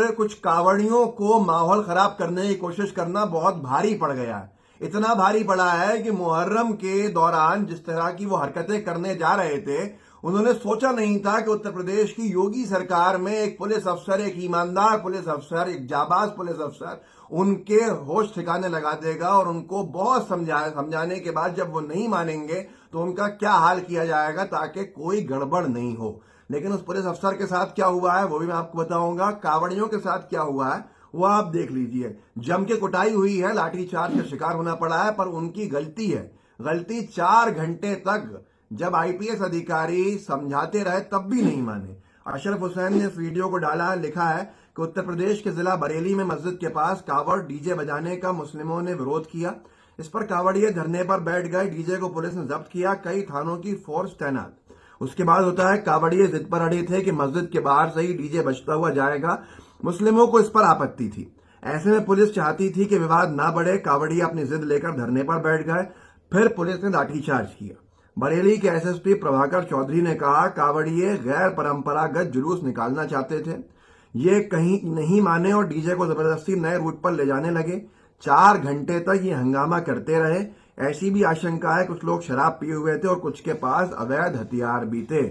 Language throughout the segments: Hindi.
पर कुछ कावड़ियों को माहौल खराब करने की कोशिश करना बहुत भारी पड़ गया है। इतना भारी पड़ा है कि मुहर्रम के दौरान जिस तरह की वो हरकतें करने जा रहे थे, उन्होंने सोचा नहीं था कि उत्तर प्रदेश की योगी सरकार में एक पुलिस अफसर, एक ईमानदार पुलिस अफसर, एक जाबाज पुलिस अफसर उनके होश ठिकाने लगा देगा और उनको बहुत समझाने के बाद जब वो नहीं मानेंगे तो उनका क्या हाल किया जाएगा ताकि कोई गड़बड़ नहीं हो। लेकिन उस पुलिस अफसर के साथ क्या हुआ है वो भी मैं आपको बताऊंगा। कावड़ियों के साथ क्या हुआ है वो आप देख लीजिए। जम के कुटाई हुई है, लाठीचार्ज का शिकार होना पड़ा है, पर उनकी गलती है। गलती 4 घंटे तक जब आईपीएस अधिकारी समझाते रहे तब भी नहीं माने। अशरफ हुसैन ने इस वीडियो को डाला, लिखा है कि उत्तर प्रदेश के जिला बरेली में मस्जिद के पास कावड़ डीजे बजाने का मुस्लिमों ने विरोध किया। इस पर कावड़िए धरने पर बैठ गए। डीजे को पुलिस ने जब्त किया, कई थानों की फोर्स तैनात। उसके बाद होता है कावड़िए जिद पर अड़े थे कि मस्जिद के बाहर से ही डीजे बजता हुआ जाएगा। मुस्लिमों को इस पर आपत्ति थी। ऐसे में पुलिस चाहती थी कि विवाद ना बढ़े। कावड़िए अपनी जिद लेकर धरने पर बैठ गए। फिर पुलिस ने लाठीचार्ज किया। बरेली के एसएसपी प्रभाकर चौधरी ने कहा कावड़िए गैर परंपरागत जुलूस निकालना चाहते थे, ये कहीं नहीं माने और डीजे को जबरदस्ती नए रूट पर ले जाने लगे। 4 घंटे तक ये हंगामा करते रहे। ऐसी भी आशंका है कुछ लोग शराब पिए हुए थे और कुछ के पास अवैध हथियार भी थे।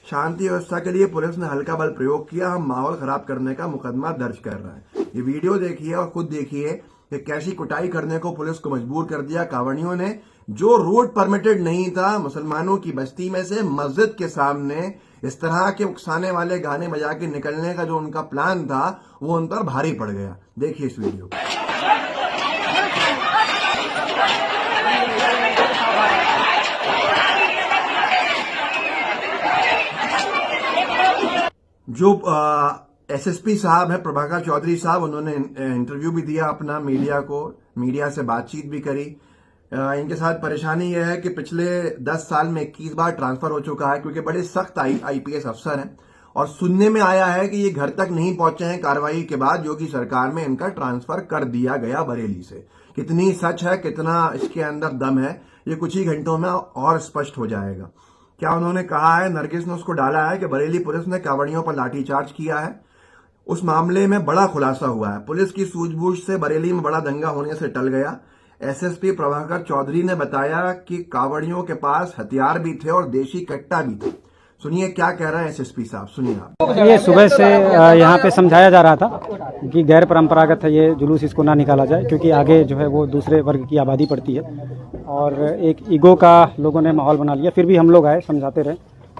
शांति व्यवस्था के लिए पुलिस ने हल्का बल प्रयोग किया। हम माहौल खराब करने का मुकदमा दर्ज कर रहे हैं। ये वीडियो देखिए और खुद देखिए कि कैसी कुटाई करने को पुलिस को मजबूर कर दिया कावड़ियों ने। जो रूट परमिटेड नहीं था मुसलमानों की बस्ती में से मस्जिद के सामने इस तरह के उकसाने वाले गाने बजा के निकलने का जो उनका प्लान था वो उन पर भारी पड़ गया। देखिए इस वीडियो को। जो एसएसपी साहब है प्रभाकर चौधरी साहब, उन्होंने इंटरव्यू भी दिया अपना मीडिया को, मीडिया से बातचीत भी करी। इनके साथ परेशानी यह है कि पिछले 10 साल में 21 बार ट्रांसफर हो चुका है क्योंकि बड़े सख्त आईपीएस अफसर हैं और सुनने में आया है कि ये घर तक नहीं पहुंचे हैं कार्रवाई के बाद योगी सरकार में इनका ट्रांसफर कर दिया गया बरेली से। कितनी सच है, कितना इसके अंदर दम है, ये कुछ ही घंटों में और स्पष्ट हो जाएगा। क्या उन्होंने कहा है, नरगिस ने उसको डाला है कि बरेली पुलिस ने कावड़ियों पर लाठीचार्ज किया है। उस मामले में बड़ा खुलासा हुआ है। पुलिस की सूझबूझ से बरेली में बड़ा दंगा होने से टल गया। एसएसपी प्रभाकर चौधरी ने बताया कि कावड़ियों के पास हथियार भी थे और देशी कट्टा भी था। सुनिए क्या कह रहे हैं एसएसपी साहब, सुनिए आप। ये सुबह से यहाँ पे समझाया जा रहा था कि गैर परंपरागत है ये जुलूस, इसको ना निकाला जाए क्योंकि आगे जो है वो दूसरे वर्ग की आबादी पड़ती है और एक ईगो का लोगों ने माहौल बना लिया। फिर भी हम लोग आए, समझाते रहे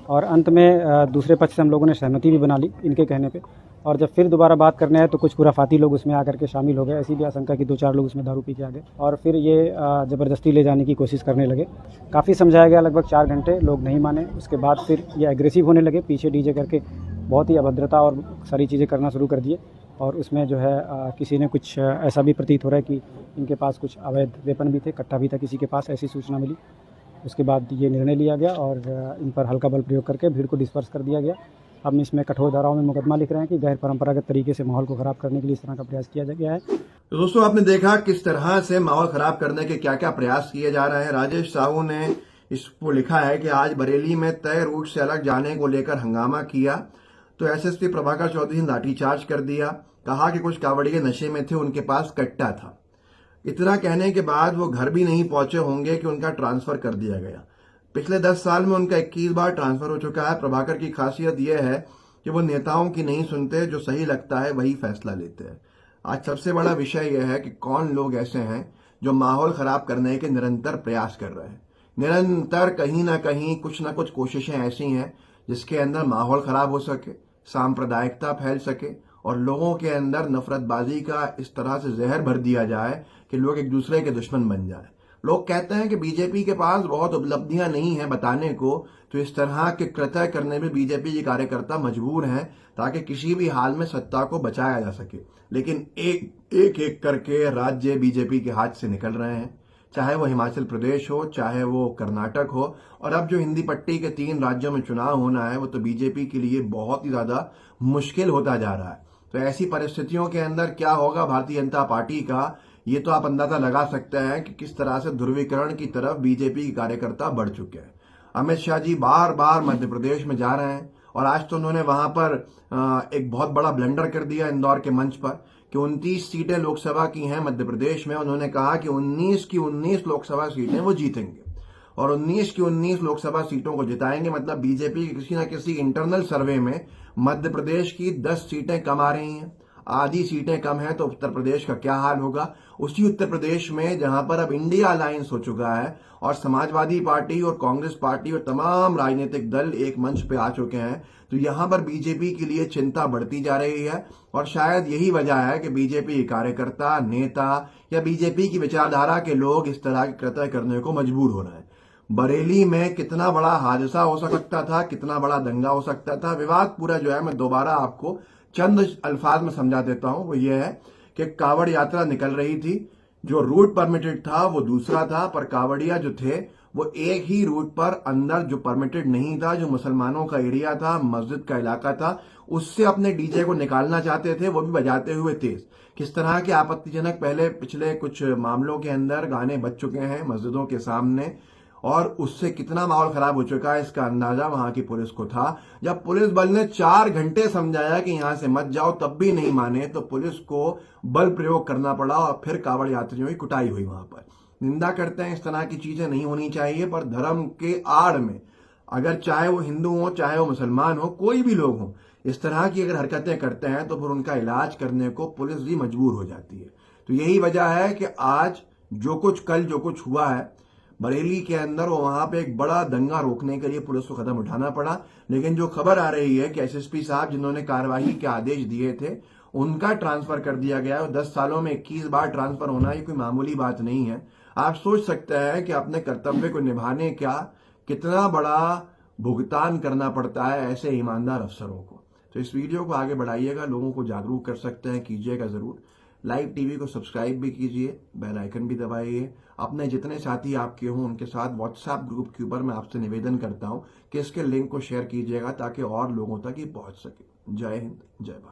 और अंत में दूसरे पक्ष से हम लोगों ने सहमति भी बना ली इनके कहने पे। और जब फिर दोबारा बात करने आए तो कुछ खुराफाती लोग उसमें आकर के शामिल हो गए। ऐसी भी आशंका कि 2-4 लोग उसमें दारू पी के आ गए और फिर ये ज़बरदस्ती ले जाने की कोशिश करने लगे। काफ़ी समझाया गया, लगभग 4 घंटे, लोग नहीं माने। उसके बाद फिर ये एग्रेसिव होने लगे, पीछे डीजे करके बहुत ही अभद्रता और सारी चीज़ें करना शुरू कर दिए। और उसमें जो है किसी ने कुछ ऐसा भी प्रतीत हो रहा है कि इनके पास कुछ अवैध वेपन भी थे, कट्टा भी था किसी के पास, ऐसी सूचना मिली। उसके बाद ये निर्णय लिया गया और इन पर हल्का बल प्रयोग करके भीड़ को डिस्पर्स कर दिया गया। हम इसमें कठोर धाराओं में मुकदमा लिख रहे हैं कि गैर परंपरागत तरीके से माहौल को खराब करने के लिए इस तरह का प्रयास किया गया है। तो दोस्तों आपने देखा किस तरह से माहौल खराब करने के क्या क्या प्रयास किए जा रहे हैं। राजेश साहू ने इसको लिखा है कि आज बरेली में तय रूट से अलग जाने को लेकर हंगामा किया तो एसएसपी प्रभाकर चौधरी ने लाठीचार्ज कर दिया। कहा कि कुछ कावड़िए नशे में थे, उनके पास कट्टा था। इतना कहने के बाद वो घर भी नहीं पहुंचे होंगे कि उनका ट्रांसफर कर दिया गया। पिछले 10 साल में उनका 21 बार ट्रांसफर हो चुका है। प्रभाकर की खासियत यह है कि वो नेताओं की नहीं सुनते, जो सही लगता है वही फैसला लेते हैं। आज सबसे बड़ा विषय यह है कि कौन लोग ऐसे हैं जो माहौल खराब करने के निरंतर प्रयास कर रहे हैं। निरंतर कहीं ना कहीं कुछ ना कुछ कोशिशें ऐसी हैं जिसके अंदर माहौल खराब हो सके, सांप्रदायिकता फैल सके और लोगों के अंदर नफरतबाजी का इस तरह से जहर भर दिया जाए कि लोग एक दूसरे के दुश्मन बन जाए। लोग कहते हैं कि बीजेपी के पास बहुत उपलब्धियां नहीं है बताने को, तो इस तरह के कृत्य करने में बीजेपी के कार्यकर्ता मजबूर हैं ताकि किसी भी हाल में सत्ता को बचाया जा सके। लेकिन एक करके राज्य बीजेपी के हाथ से निकल रहे हैं, चाहे वो हिमाचल प्रदेश हो, चाहे वो कर्नाटक हो, और अब जो हिंदी पट्टी के 3 राज्यों में चुनाव होना है वो तो बीजेपी के लिए बहुत ही ज्यादा मुश्किल होता जा रहा है। तो ऐसी परिस्थितियों के अंदर क्या होगा भारतीय जनता पार्टी का, ये तो आप अंदाजा लगा सकते हैं कि किस तरह से ध्रुवीकरण की तरफ बीजेपी के कार्यकर्ता बढ़ चुके हैं। अमित शाह जी बार बार मध्य प्रदेश में जा रहे हैं और आज तो उन्होंने वहां पर एक बहुत बड़ा ब्लंडर कर दिया इंदौर के मंच पर कि 29 सीटें लोकसभा की हैं मध्य प्रदेश में। उन्होंने कहा कि 19 की 19 लोकसभा सीटें वो जीतेंगे और 19 की 19 लोकसभा सीटों को जिताएंगे। मतलब बीजेपी के किसी ना किसी इंटरनल सर्वे में मध्य प्रदेश की 10 सीटें कम आ रही हैं, आधी सीटें कम है, तो उत्तर प्रदेश का क्या हाल होगा। उसी उत्तर प्रदेश में जहां पर अब इंडिया अलायंस हो चुका है और समाजवादी पार्टी और कांग्रेस पार्टी और तमाम राजनीतिक दल एक मंच पे आ चुके हैं, तो यहां पर बीजेपी के लिए चिंता बढ़ती जा रही है। और शायद यही वजह है कि बीजेपी के कार्यकर्ता, नेता या बीजेपी की विचारधारा के लोग इस तरह के कृत्य करने को मजबूर हो रहे हैं। बरेली में कितना बड़ा हादसा हो सकता था, कितना बड़ा दंगा हो सकता था। विवाद पूरा जो है, मैं दोबारा आपको चंद अल्फाज में समझा देता हूं। वो ये है कि कावड़ यात्रा निकल रही थी, जो रूट परमिटेड था वो दूसरा था, पर कावड़िया जो थे वो एक ही रूट पर अंदर जो परमिटेड नहीं था, जो मुसलमानों का एरिया था, मस्जिद का इलाका था, उससे अपने डीजे को निकालना चाहते थे, वो भी बजाते हुए तेज। किस तरह के आपत्तिजनक पहले पिछले कुछ मामलों के अंदर गाने बज चुके हैं मस्जिदों के सामने, और उससे कितना माहौल खराब हो चुका है इसका अंदाजा वहां की पुलिस को था। जब पुलिस बल ने 4 घंटे समझाया कि यहां से मत जाओ, तब भी नहीं माने, तो पुलिस को बल प्रयोग करना पड़ा और फिर कावड़ यात्रियों की कुटाई हुई वहां पर। निंदा करते हैं, इस तरह की चीजें नहीं होनी चाहिए, पर धर्म के आड़ में अगर चाहे वो हिंदू हो, चाहे वो मुसलमान हो, कोई भी लोग हो, इस तरह की अगर हरकतें करते हैं तो फिर उनका इलाज करने को पुलिस भी मजबूर हो जाती है। तो यही वजह है कि आज कल जो कुछ हुआ है बरेली के अंदर, वो वहां पे एक बड़ा दंगा रोकने के लिए पुलिस को कदम उठाना पड़ा। लेकिन जो खबर आ रही है कि एसएसपी साहब जिन्होंने कार्रवाई के आदेश दिए थे, उनका ट्रांसफर कर दिया गया है। 10 सालों में 21 बार ट्रांसफर होना ये कोई मामूली बात नहीं है। आप सोच सकते हैं कि अपने कर्तव्य को निभाने का कितना बड़ा भुगतान करना पड़ता है ऐसे ईमानदार अफसरों को। तो इस वीडियो को आगे बढ़ाइएगा, लोगों को जागरूक कर सकते हैं, कीजिएगा जरूर। लाइव टीवी को सब्सक्राइब भी कीजिए, बेल आइकन भी दबाइए। अपने जितने साथी आपके हों उनके साथ व्हाट्सएप ग्रुप के ऊपर मैं आपसे निवेदन करता हूं कि इसके लिंक को शेयर कीजिएगा ताकि और लोगों तक ये पहुंच सके। जय हिंद, जय भारत।